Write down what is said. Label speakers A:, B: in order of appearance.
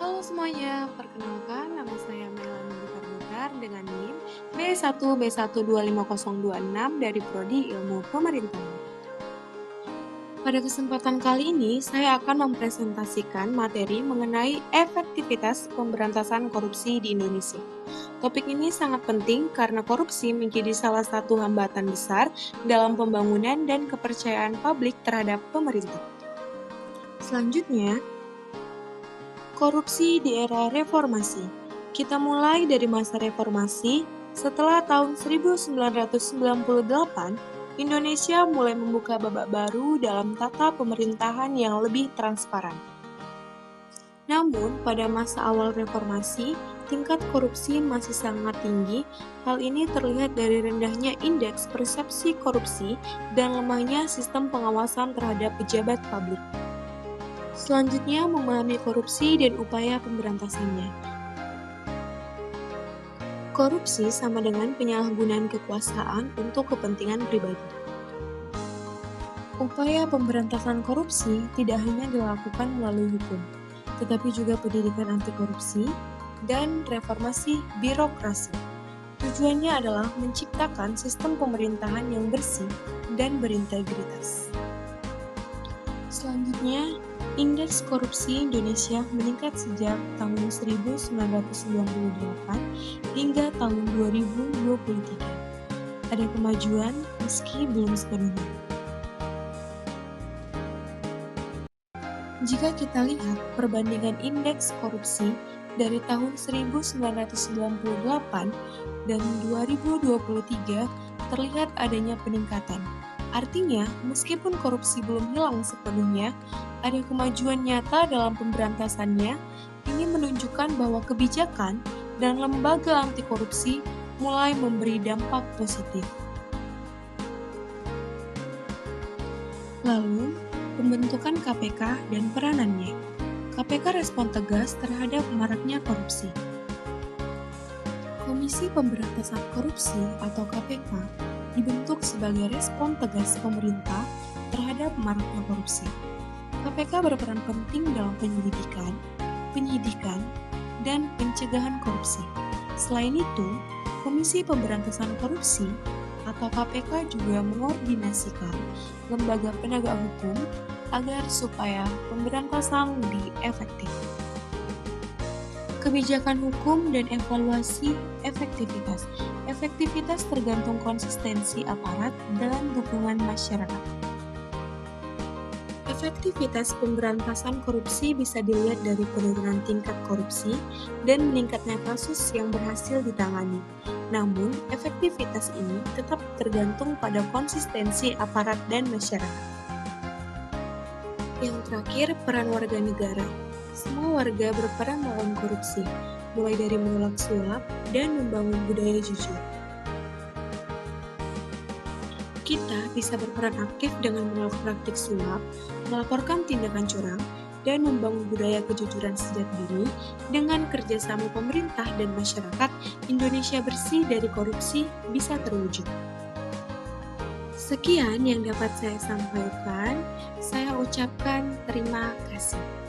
A: Halo semuanya, perkenalkan nama saya Melanie Butar dengan NIM B1B1250226 dari Prodi Ilmu Pemerintahan. Pada kesempatan kali ini, saya akan mempresentasikan materi mengenai efektivitas pemberantasan korupsi di Indonesia. Topik ini sangat penting karena korupsi menjadi salah satu hambatan besar dalam pembangunan dan kepercayaan publik terhadap pemerintah. Selanjutnya, korupsi di era reformasi. Kita mulai dari masa reformasi. Setelah tahun 1998, Indonesia mulai membuka babak baru dalam tata pemerintahan yang lebih transparan. Namun, pada masa awal reformasi, tingkat korupsi masih sangat tinggi. Hal ini terlihat dari rendahnya indeks persepsi korupsi dan lemahnya sistem pengawasan terhadap pejabat publik. Selanjutnya, memahami korupsi dan upaya pemberantasannya. Korupsi sama dengan penyalahgunaan kekuasaan untuk kepentingan pribadi. Upaya pemberantasan korupsi tidak hanya dilakukan melalui hukum, tetapi juga pendidikan anti korupsi dan reformasi birokrasi. Tujuannya adalah menciptakan sistem pemerintahan yang bersih dan berintegritas. Selanjutnya, indeks korupsi Indonesia meningkat sejak tahun 1998 hingga tahun 2023. Ada kemajuan meski belum sepenuhnya. Jika kita lihat perbandingan indeks korupsi dari tahun 1998 dan 2023, terlihat adanya peningkatan. Artinya, meskipun korupsi belum hilang sepenuhnya, ada kemajuan nyata dalam pemberantasannya. Ini menunjukkan bahwa kebijakan dan lembaga anti korupsi mulai memberi dampak positif. Lalu, pembentukan KPK dan peranannya. KPK respon tegas terhadap maraknya korupsi. Komisi Pemberantasan Korupsi atau KPK dibentuk sebagai respon tegas pemerintah terhadap maraknya korupsi. KPK berperan penting dalam penyelidikan, penyidikan, dan pencegahan korupsi. Selain itu, Komisi Pemberantasan Korupsi atau KPK juga mengordinasikan lembaga penegak hukum agar supaya pemberantasan lebih efektif. Kebijakan hukum dan evaluasi efektivitas. Efektivitas tergantung konsistensi aparat dan dukungan masyarakat. Efektivitas pemberantasan korupsi bisa dilihat dari penurunan tingkat korupsi dan meningkatnya kasus yang berhasil ditangani. Namun, efektivitas ini tetap tergantung pada konsistensi aparat dan masyarakat. Yang terakhir, peran warga negara. Semua warga berperan melawan korupsi, mulai dari menolak suap dan membangun budaya jujur. Kita bisa berperan aktif dengan menolak praktik suap, melaporkan tindakan curang, dan membangun budaya kejujuran sejak dini. Dengan kerjasama pemerintah dan masyarakat, Indonesia bersih dari korupsi bisa terwujud. Sekian yang dapat saya sampaikan. Saya ucapkan terima kasih.